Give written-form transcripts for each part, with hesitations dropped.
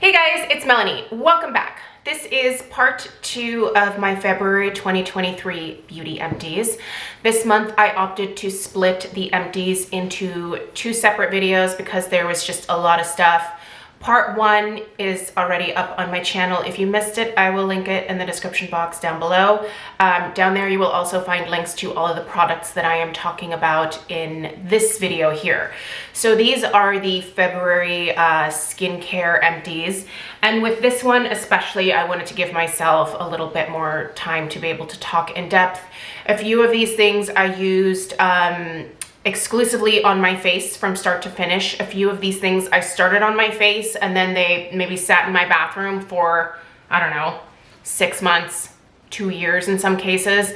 Hey guys, it's Melanie. Welcome back. This is part 2 of my February 2023 beauty empties. This month I opted to split the empties into 2 separate videos because there was just a lot of stuff. Part 1 is already up on my channel. If you missed it, I will link it in the description box down below. Down there you will also find links to all of the products that I am talking about in this video here. So these are the February skincare empties. And with this one especially, I wanted to give myself a little bit more time to be able to talk in depth. A few of these things I used exclusively on my face from start to finish. A few of these things I started on my face and then they maybe sat in my bathroom for, I don't know, 6 months, 2 years in some cases.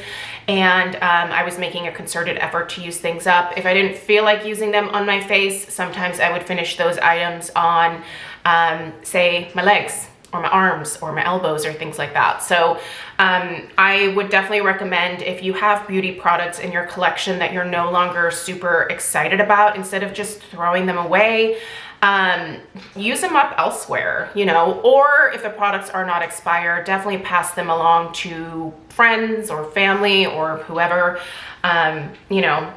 And I was making a concerted effort to use things up. If I didn't feel like using them on my face, sometimes I would finish those items on, say, my legs or my arms or my elbows or things like that. So I would definitely recommend, if you have beauty products in your collection that you're no longer super excited about, instead of just throwing them away, use them up elsewhere, you know, or if the products are not expired, definitely pass them along to friends or family or whoever. You know,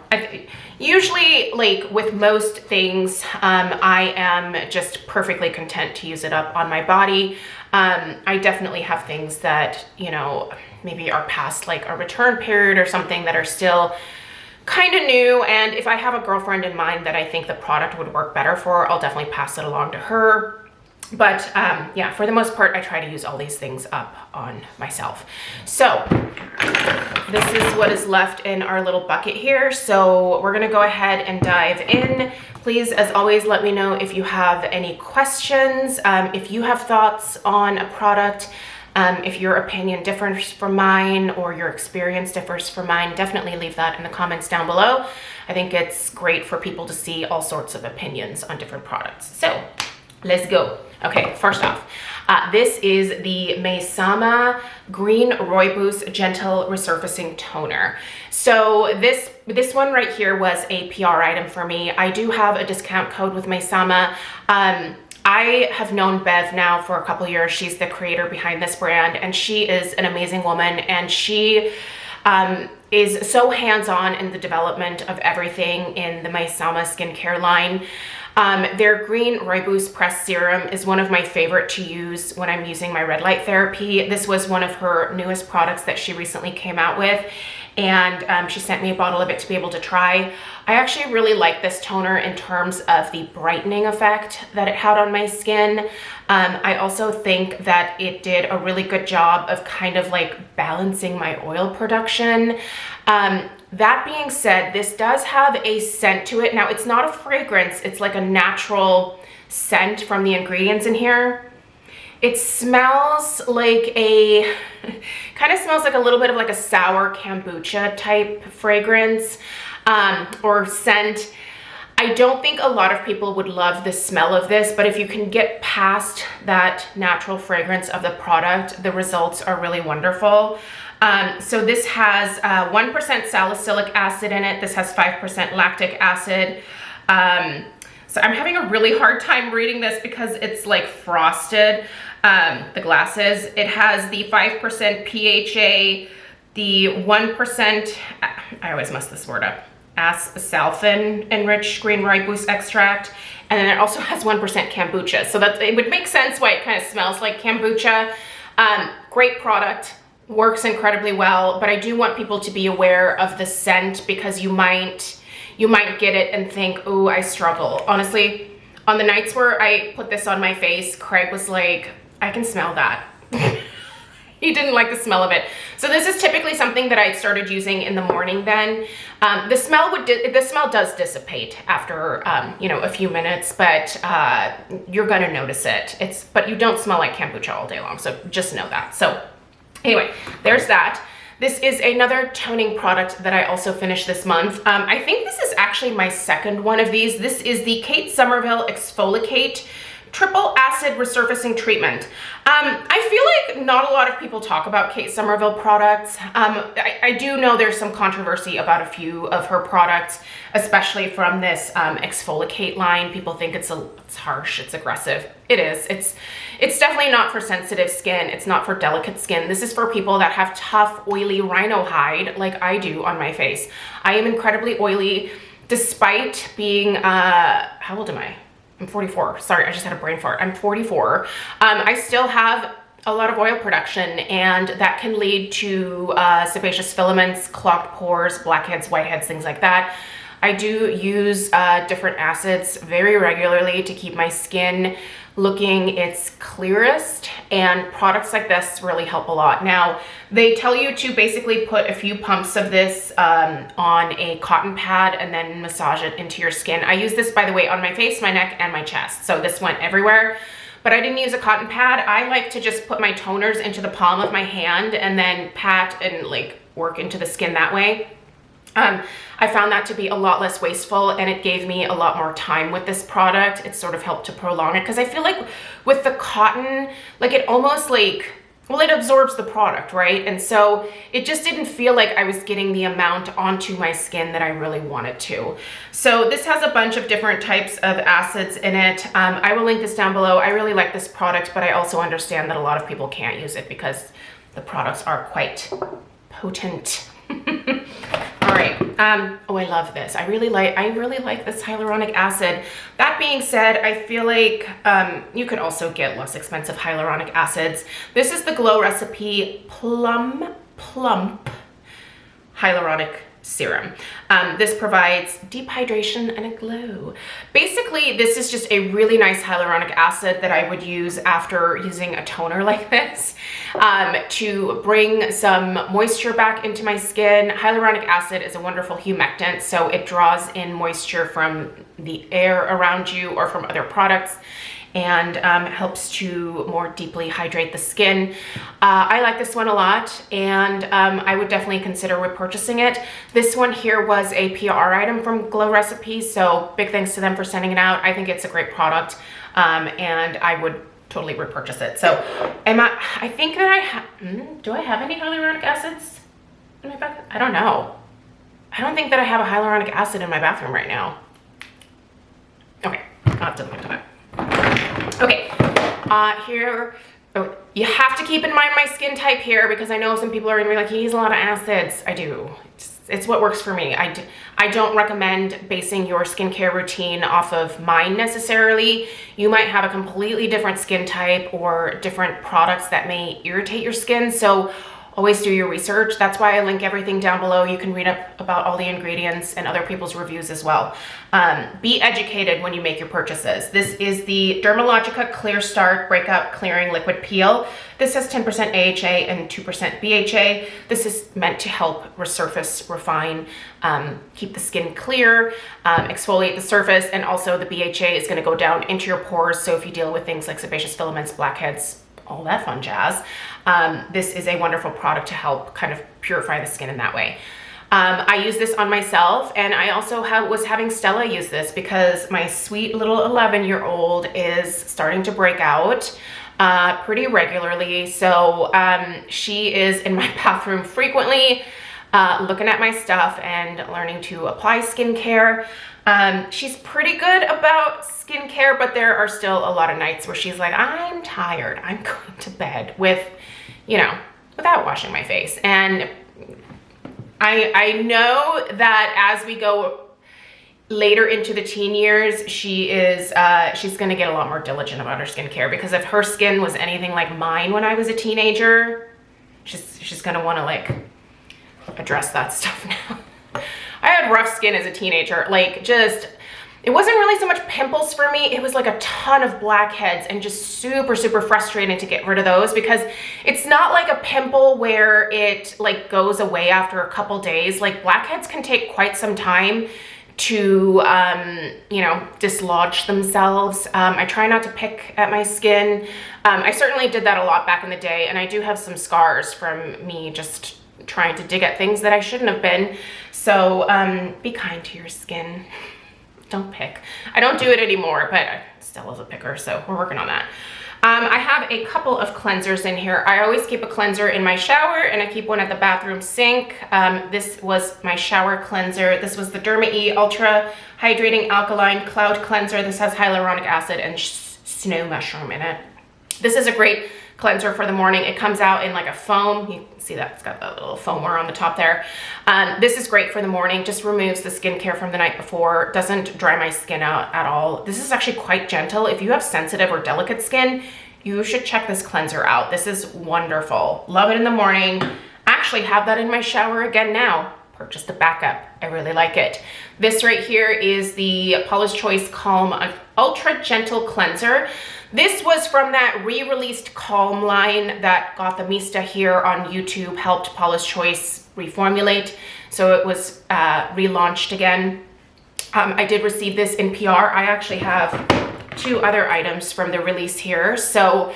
usually, like with most things, I am just perfectly content to use it up on my body. I definitely have things that, you know, maybe are past like a return period or something that are still kind of new, and if I have a girlfriend in mind that I think the product would work better for, I'll definitely pass it along to her. But yeah, for the most part, I try to use all these things up on myself. So this is what is left in our little bucket here. So we're gonna go ahead and dive in. Please, as always, let me know if you have any questions, if you have thoughts on a product, if your opinion differs from mine or your experience differs from mine, definitely leave that in the comments down below. I think it's great for people to see all sorts of opinions on different products. So let's go. Okay, first off, this is the Maisama Green Rooibos Gentle Resurfacing Toner. So this one right here was a PR item for me. I do have a discount code with Maisama. I have known Bev now for a couple years. She's the creator behind this brand, and she is an amazing woman, and she is so hands-on in the development of everything in the Maisama skincare line. Their Green Rooibos Pressed Serum is one of my favorite to use when I'm using my red light therapy. This was one of her newest products that she recently came out with, and she sent me a bottle of it to be able to try. I actually really like this toner in terms of the brightening effect that it had on my skin. I also think that it did a really good job of kind of like balancing my oil production. That being said, this does have a scent to it. Now, it's not a fragrance, it's like a natural scent from the ingredients in here. It smells like a, kind of smells like a little bit of like a sour kombucha type fragrance or scent. I don't think a lot of people would love the smell of this, but if you can get past that natural fragrance of the product, the results are really wonderful. So this has 1% salicylic acid in it. This has 5% lactic acid. So I'm having a really hard time reading this because it's like frosted, the glasses. It has the 5% PHA, the 1%, I always mess this word up, asphalthin enriched green rooibos extract, and then it also has 1% kombucha. So that it would make sense why it kind of smells like kombucha. Great product, works incredibly well, but I do want people to be aware of the scent because you might get it and think, oh, I struggle. Honestly, on the nights where I put this on my face, Craig was like, I can smell that. He didn't like the smell of it. So this is typically something that I started using in the morning then. The smell does dissipate after, you know, a few minutes, but you're gonna notice it. But you don't smell like kombucha all day long, so just know that. So anyway, there's that. This is another toning product that I also finished this month. I think this is actually my second one of these. This is the Kate Somerville Exfoliate Triple acid resurfacing treatment. I feel like not a lot of people talk about Kate Somerville products. I do know there's some controversy about a few of her products, especially from this exfoliate line. People think it's harsh, it's aggressive. It is. It's definitely not for sensitive skin. It's not for delicate skin. This is for people that have tough, oily rhino hide like I do on my face. I am incredibly oily despite being, how old am I? I'm 44. Sorry, I just had a brain fart. I'm 44. I still have a lot of oil production, and that can lead to sebaceous filaments, clogged pores, blackheads, whiteheads, things like that. I do use different acids very regularly to keep my skin looking its clearest, and products like this really help a lot. Now, they tell you to basically put a few pumps of this on a cotton pad and then massage it into your skin. I use this, by the way, on my face, my neck, and my chest. So this went everywhere, but I didn't use a cotton pad. I like to just put my toners into the palm of my hand and then pat and like work into the skin that way. I found that to be a lot less wasteful, and it gave me a lot more time with this product. It sort of helped to prolong it, because I feel like with the cotton, like it almost like, well, it absorbs the product, right? And so it just didn't feel like I was getting the amount onto my skin that I really wanted to. So this has a bunch of different types of acids in it. I will link this down below. I really like this product, but I also understand that a lot of people can't use it because the products are quite potent. All right. Oh, I love this. I really like this hyaluronic acid. That being said, I feel like you could also get less expensive hyaluronic acids. This is the Glow Recipe Plump Hyaluronic Serum. This provides deep hydration and a glow. Basically, this is just a really nice hyaluronic acid that I would use after using a toner like this to bring some moisture back into my skin. Hyaluronic acid is a wonderful humectant, so it draws in moisture from the air around you or from other products, and helps to more deeply hydrate the skin. I like this one a lot, and I would definitely consider repurchasing it. This one here was a PR item from Glow Recipe, so big thanks to them for sending it out. I think it's a great product, and I would totally repurchase it. So I think that I have, do I have any hyaluronic acids in my bathroom? I don't know. I don't think that I have a hyaluronic acid in my bathroom right now. Okay, I'll have to look into that. Okay, here, oh, you have to keep in mind my skin type here, because I know some people are gonna be like, you use a lot of acids. I do. It's what works for me. I don't recommend basing your skincare routine off of mine necessarily. You might have a completely different skin type or different products that may irritate your skin, so always do your research. That's why I link everything down below. You can read up about all the ingredients and other people's reviews as well. Be educated when you make your purchases. This is the Dermalogica Clear Start Breakout Clearing Liquid Peel. This has 10% AHA and 2% BHA. This is meant to help resurface, refine, keep the skin clear, exfoliate the surface, and also the BHA is gonna go down into your pores. So if you deal with things like sebaceous filaments, blackheads, all that fun jazz, this is a wonderful product to help kind of purify the skin in that way. I use this on myself, and I also was having Stella use this because my sweet little 11-year-old is starting to break out pretty regularly. So she is in my bathroom frequently, looking at my stuff and learning to apply skincare. She's pretty good about skincare, but there are still a lot of nights where she's like, I'm tired, I'm going to bed with, you know, without washing my face. And I know that as we go later into the teen years, she's gonna get a lot more diligent about her skincare, because if her skin was anything like mine when I was a teenager, she's gonna wanna like address that stuff now. I had rough skin as a teenager, like just, it wasn't really so much pimples for me, it was like a ton of blackheads, and just super, super frustrating to get rid of those, because it's not like a pimple where it like goes away after a couple days. Like blackheads can take quite some time to, you know, dislodge themselves. I try not to pick at my skin. I certainly did that a lot back in the day, and I do have some scars from me just trying to dig at things that I shouldn't have been. So be kind to your skin. Don't pick. I don't do it anymore, but Stella's a picker, so we're working on that. I have a couple of cleansers in here. I always keep a cleanser in my shower, and I keep one at the bathroom sink. This was my shower cleanser. This was the Derma E Ultra Hydrating Alkaline Cloud Cleanser. This has hyaluronic acid and snow mushroom in it. This is a great cleanser for the morning. It comes out in like a foam. You can see that it's got that little foamer on the top there. This is great for the morning. Just removes the skincare from the night before. Doesn't dry my skin out at all. This is actually quite gentle. If you have sensitive or delicate skin, you should check this cleanser out. This is wonderful. Love it in the morning. Actually have that in my shower again now. Purchased a backup. I really like it. This right here is the Paula's Choice Calm Ultra Gentle Cleanser. This was from that re-released Calm line that got the Mista here on YouTube, helped Paula's Choice reformulate. So it was relaunched again. I did receive this in PR. I actually have 2 other items from the release here. So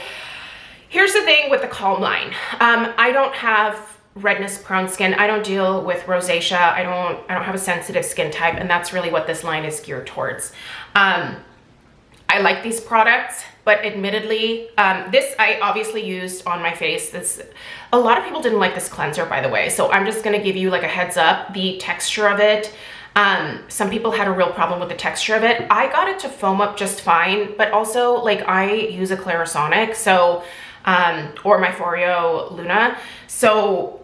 here's the thing with the Calm line. I don't have redness prone skin. I don't deal with rosacea. I don't have a sensitive skin type, and that's really what this line is geared towards. I like these products, but admittedly, this I obviously used on my face. A lot of people didn't like this cleanser, by the way, so I'm just gonna give you like a heads up. The texture of it, some people had a real problem with the texture of it. I got it to foam up just fine, but also like I use a Clarisonic, so, or my Foreo Luna, so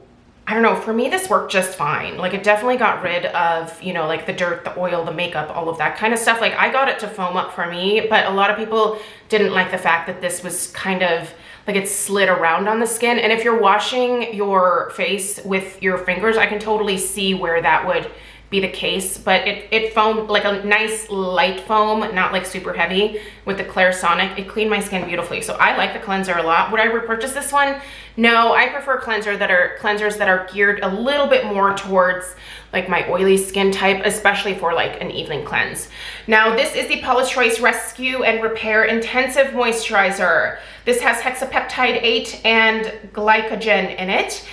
I don't know, for me, this worked just fine. Like it definitely got rid of, you know, like the dirt, the oil, the makeup, all of that kind of stuff. Like I got it to foam up for me, but a lot of people didn't like the fact that this was kind of like it slid around on the skin. And if you're washing your face with your fingers, I can totally see where that would be the case, but it foamed like a nice light foam, not like super heavy with the Clarisonic. It cleaned my skin beautifully. So I like the cleanser a lot. Would I repurchase this one? No, I prefer cleansers that are geared a little bit more towards like my oily skin type, especially for like an evening cleanse. Now this is the Paula's Choice Rescue and Repair Intensive Moisturizer. This has hexapeptide 8 and glycogen in it.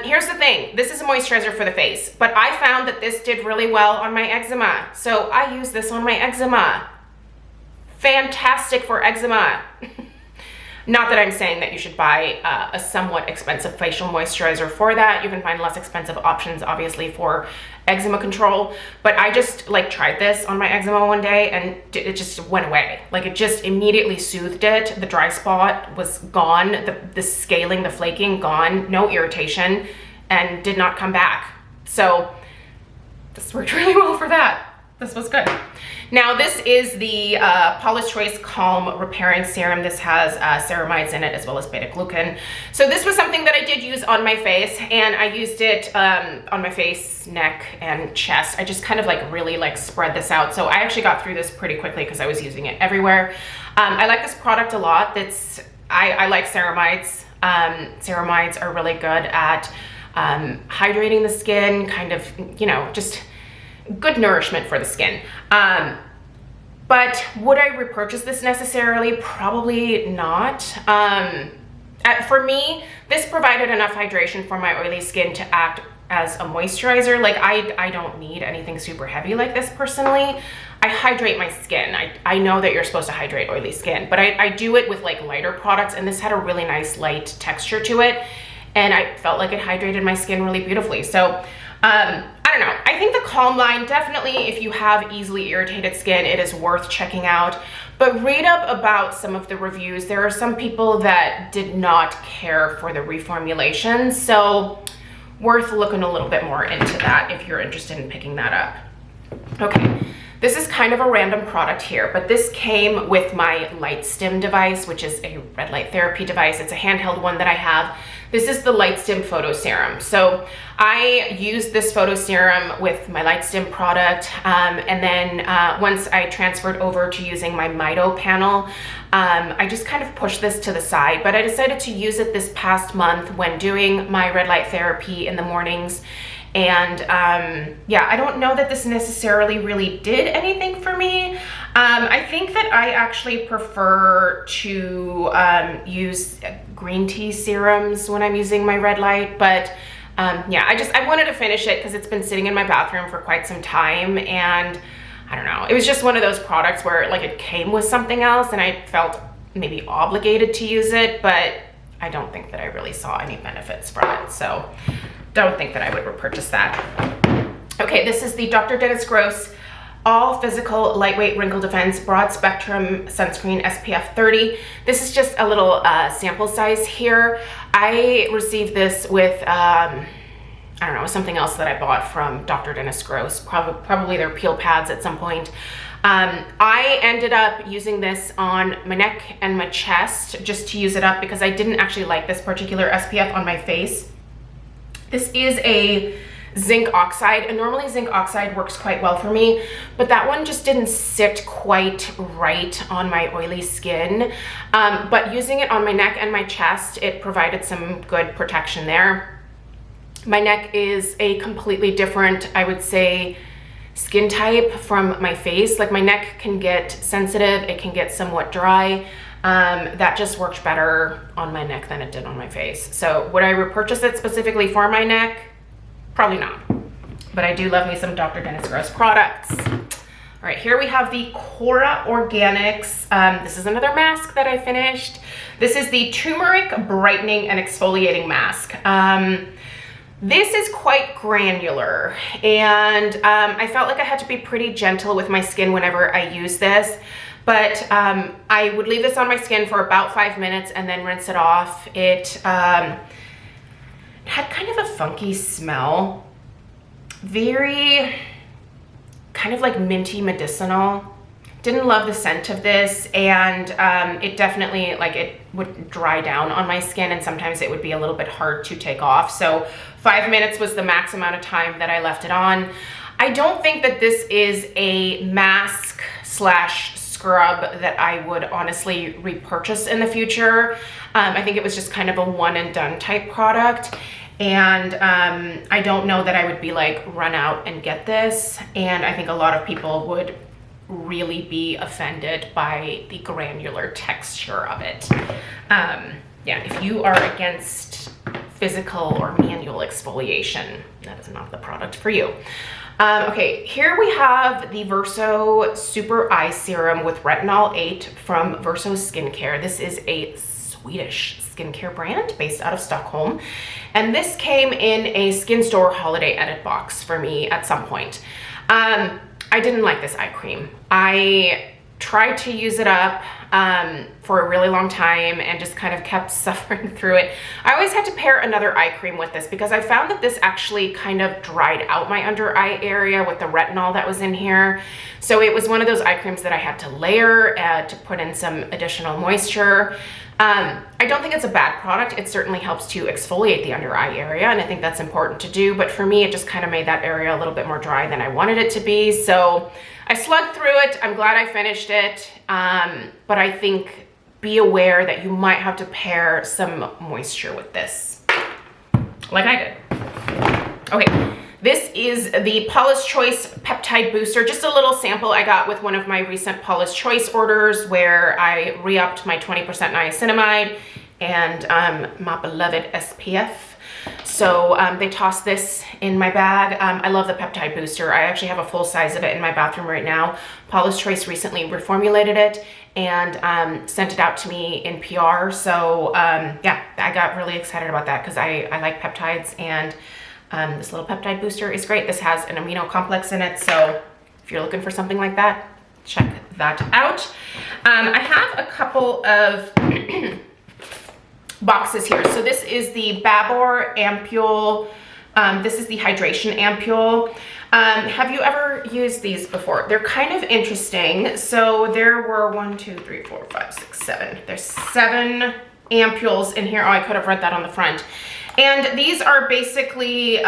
Here's the thing, this is a moisturizer for the face, but I found that this did really well on my eczema. So I use this on my eczema. Fantastic for eczema. Not that I'm saying that you should buy a somewhat expensive facial moisturizer for that. You can find less expensive options, obviously, for eczema control. But I just like tried this on my eczema one day and it just went away. Like it just immediately soothed it. The dry spot was gone. The scaling, the flaking, gone. No irritation, and did not come back. So this worked really well for that. This was good. Now this is the Paula's Choice Calm Repairing Serum. This has ceramides in it as well as beta-glucan. So this was something that I did use on my face, and I used it on my face, neck, and chest. I just kind of like really like spread this out. So I actually got through this pretty quickly because I was using it everywhere. I like this product a lot. I like ceramides. Ceramides are really good at hydrating the skin, kind of, you know, just good nourishment for the skin. But would I repurchase this necessarily? Probably not. For me, this provided enough hydration for my oily skin to act as a moisturizer. Like I don't need anything super heavy like this personally. I hydrate my skin. I know that you're supposed to hydrate oily skin, but I do it with like lighter products, and this had a really nice light texture to it, and I felt like it hydrated my skin really beautifully. So I don't know. I think the Calm line, definitely if you have easily irritated skin, it is worth checking out. But read up about some of the reviews. There are some people that did not care for the reformulation, so worth looking a little bit more into that if you're interested in picking that up. Okay, this is kind of a random product here, but this came with my Light Stim device, which is a red light therapy device. It's a handheld one that I have. This is the Light Stim Photo Serum. So I used this photo serum with my Light Stim product, and then once I transferred over to using my Mito panel, I just kind of pushed this to the side, but I decided to use it this past month when doing my red light therapy in the mornings. And yeah, I don't know that this necessarily really did anything for me. I think that I actually prefer to use green tea serums when I'm using my red light, but yeah, I wanted to finish it because it's been sitting in my bathroom for quite some time, and I don't know. It was just one of those products where like it came with something else and I felt maybe obligated to use it, but I don't think that I really saw any benefits from it. So don't think that I would repurchase that. Okay, this is the Dr. Dennis Gross All Physical Lightweight Wrinkle Defense Broad Spectrum Sunscreen SPF 30. This is just a little sample size here. I received this with, I don't know, something else that I bought from Dr. Dennis Gross, probably their peel pads at some point. I ended up using this on my neck and my chest just to use it up because I didn't actually like this particular SPF on my face. This is a zinc oxide, and normally zinc oxide works quite well for me, but that one just didn't sit quite right on my oily skin. But using it on my neck and my chest, it provided some good protection there. My neck is a completely different, I would say, skin type from my face. Like my neck can get sensitive, it can get somewhat dry. That just worked better on my neck than it did on my face. So would I repurchase it specifically for my neck? Probably not. But I do love me some Dr. Dennis Gross products. All right, here we have the Cora Organics. This is another mask that I finished. This is the Turmeric Brightening and Exfoliating Mask. This is quite granular, and I felt like I had to be pretty gentle with my skin whenever I use this. But I would leave this on my skin for about 5 minutes and then rinse it off. It had kind of a funky smell, very kind of like minty medicinal. Didn't love the scent of this, and it definitely, like, it would dry down on my skin and sometimes it would be a little bit hard to take off. So 5 minutes was the max amount of time that I left it on. I don't think that this is a mask slash scrub that I would honestly repurchase in the future. I think it was just kind of a one and done type product. And I don't know that I would be like, run out and get this. And I think a lot of people would really be offended by the granular texture of it. Yeah, if you are against physical or manual exfoliation, that is not the product for you. Okay, here we have the Verso Super Eye Serum with Retinol 8 from Verso Skincare. This is a Swedish skincare brand based out of Stockholm. And this came in a Skin Store holiday edit box for me at some point. I didn't like this eye cream. I tried to use it up for a really long time and just kind of kept suffering through it. I always had to pair another eye cream with this because I found that this actually kind of dried out my under eye area with the retinol that was in here. So it was one of those eye creams that I had to layer to put in some additional moisture. I don't think it's a bad product. It certainly helps to exfoliate the under eye area, and I think that's important to do, but for me it just kind of made that area a little bit more dry than I wanted it to be. So I slugged through it. I'm glad I finished it, but I think be aware that you might have to pair some moisture with this, like I did. Okay. This is the Paula's Choice Peptide Booster, just a little sample I got with one of my recent Paula's Choice orders where I re-upped my 20% niacinamide and my beloved SPF. So they tossed this in my bag. I love the Peptide Booster. I actually have a full size of it in my bathroom right now. Paula's Choice recently reformulated it and sent it out to me in PR. So yeah, I got really excited about that because I like peptides, and this little peptide booster is great. This has an amino complex in it, so if you're looking for something like that, check that out. I have a couple of boxes here. So this is the Babor Ampoule. This is the hydration Ampoule. Have you ever used these before? They're kind of interesting. So there were 1, 2, 3, 4, 5, 6, 7. There's 7 ampoules in here. Oh, I could have read that on the front. And these are basically,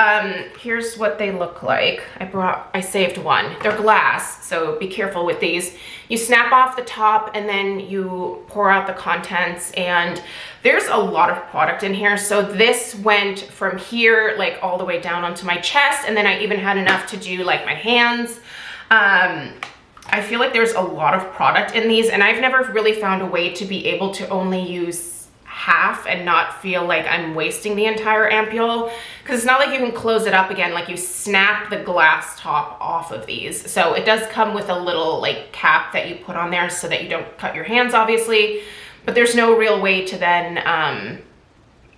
here's what they look like. I saved one. They're glass, so be careful with these. You snap off the top and then you pour out the contents, and there's a lot of product in here. So this went from here, like all the way down onto my chest, and then I even had enough to do like my hands. I feel like there's a lot of product in these, and I've never really found a way to be able to only use half and not feel like I'm wasting the entire ampule, because it's not like you can close it up again, like you snap the glass top off of these. So it does come with a little like cap that you put on there so that you don't cut your hands, obviously, but there's no real way to then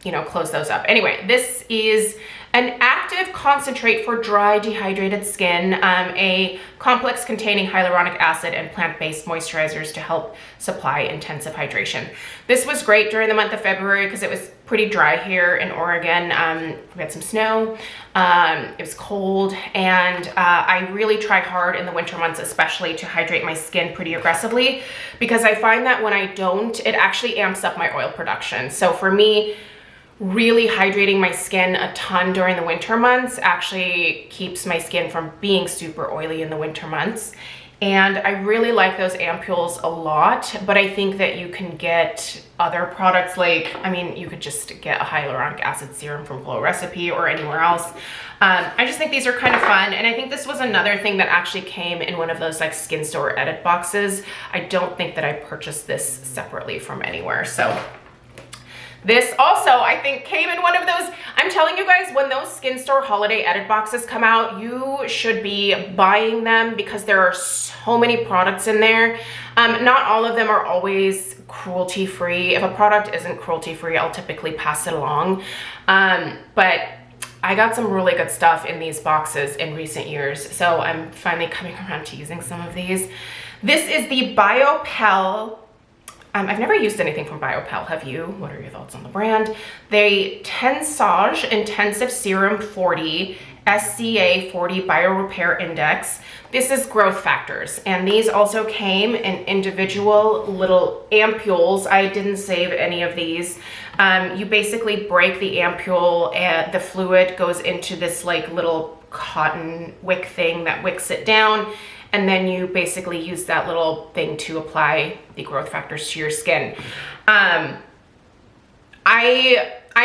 you know, close those up. Anyway, this is an active concentrate for dry, dehydrated skin, a complex containing hyaluronic acid and plant-based moisturizers to help supply intensive hydration. This was great during the month of February because it was pretty dry here in Oregon. We had some snow, it was cold, and I really try hard in the winter months especially to hydrate my skin pretty aggressively, because I find that when I don't, it actually amps up my oil production. So for me, really hydrating my skin a ton during the winter months actually keeps my skin from being super oily in the winter months. And I really like those ampoules a lot, but I think that you can get other products, like, I mean, you could just get a hyaluronic acid serum from Glow Recipe or anywhere else. I just think these are kind of fun, and I think this was another thing that actually came in one of those like skin store edit boxes. I don't think that I purchased this separately from anywhere. So this also, I think, came in one of those. I'm telling you guys, when those skin store holiday edit boxes come out, you should be buying them because there are so many products in there. Not all of them are always cruelty-free. If a product isn't cruelty-free, I'll typically pass it along. But I got some really good stuff in these boxes in recent years, so I'm finally coming around to using some of these. This is the Biopel. I've never used anything from Biopel, have you? What are your thoughts on the brand? The Tensage Intensive Serum 40 SCA 40 Biorepair Index. This is growth factors, and these also came in individual little ampoules. I didn't save any of these. You basically break the ampoule and the fluid goes into this like little cotton wick thing that wicks it down. And then you basically use that little thing to apply the growth factors to your skin. I've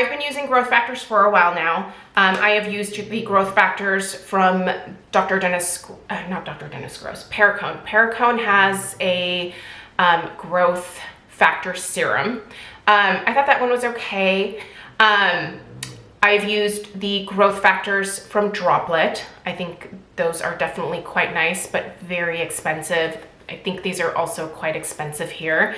been using growth factors for a while now. I have used the growth factors from Perricone. Perricone has a growth factor serum. I thought that one was okay. I've used the growth factors from Droplet. I think those are definitely quite nice, but very expensive. I think these are also quite expensive here.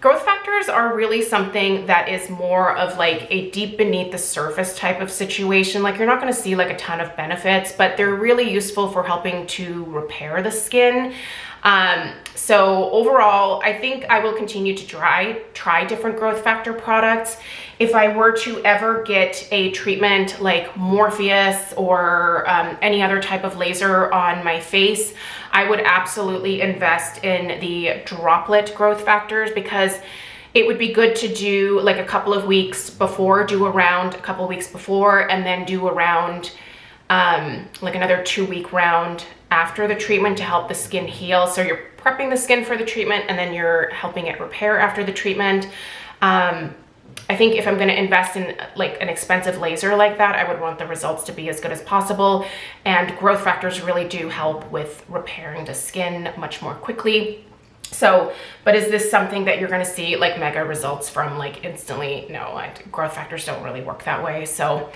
Growth factors are really something that is more of like a deep beneath the surface type of situation. Like, you're not going to see like a ton of benefits, but they're really useful for helping to repair the skin. So overall, I think I will continue to try different growth factor products. If I were to ever get a treatment like Morpheus or any other type of laser on my face, I would absolutely invest in the Droplet growth factors, because it would be good to do like a couple of weeks before, do a round a couple of weeks before, and then do a round, like another 2-week round after the treatment to help the skin heal. So you're prepping the skin for the treatment and then you're helping it repair after the treatment. I think if I'm going to invest in like an expensive laser like that, I would want the results to be as good as possible. And growth factors really do help with repairing the skin much more quickly. So, but is this something that you're going to see like mega results from like instantly? No, growth factors don't really work that way. So,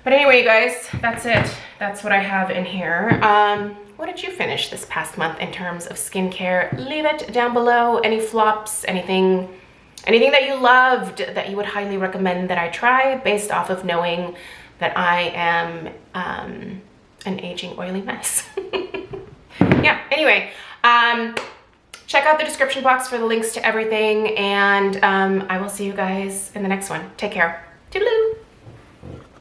but anyway, you guys, that's it. That's what I have in here. What did you finish this past month in terms of skincare? Leave it down below. Any flops, anything that you loved that you would highly recommend that I try, based off of knowing that I am an aging oily mess. Yeah, anyway, check out the description box for the links to everything, and I will see you guys in the next one. Take care. Toodaloo.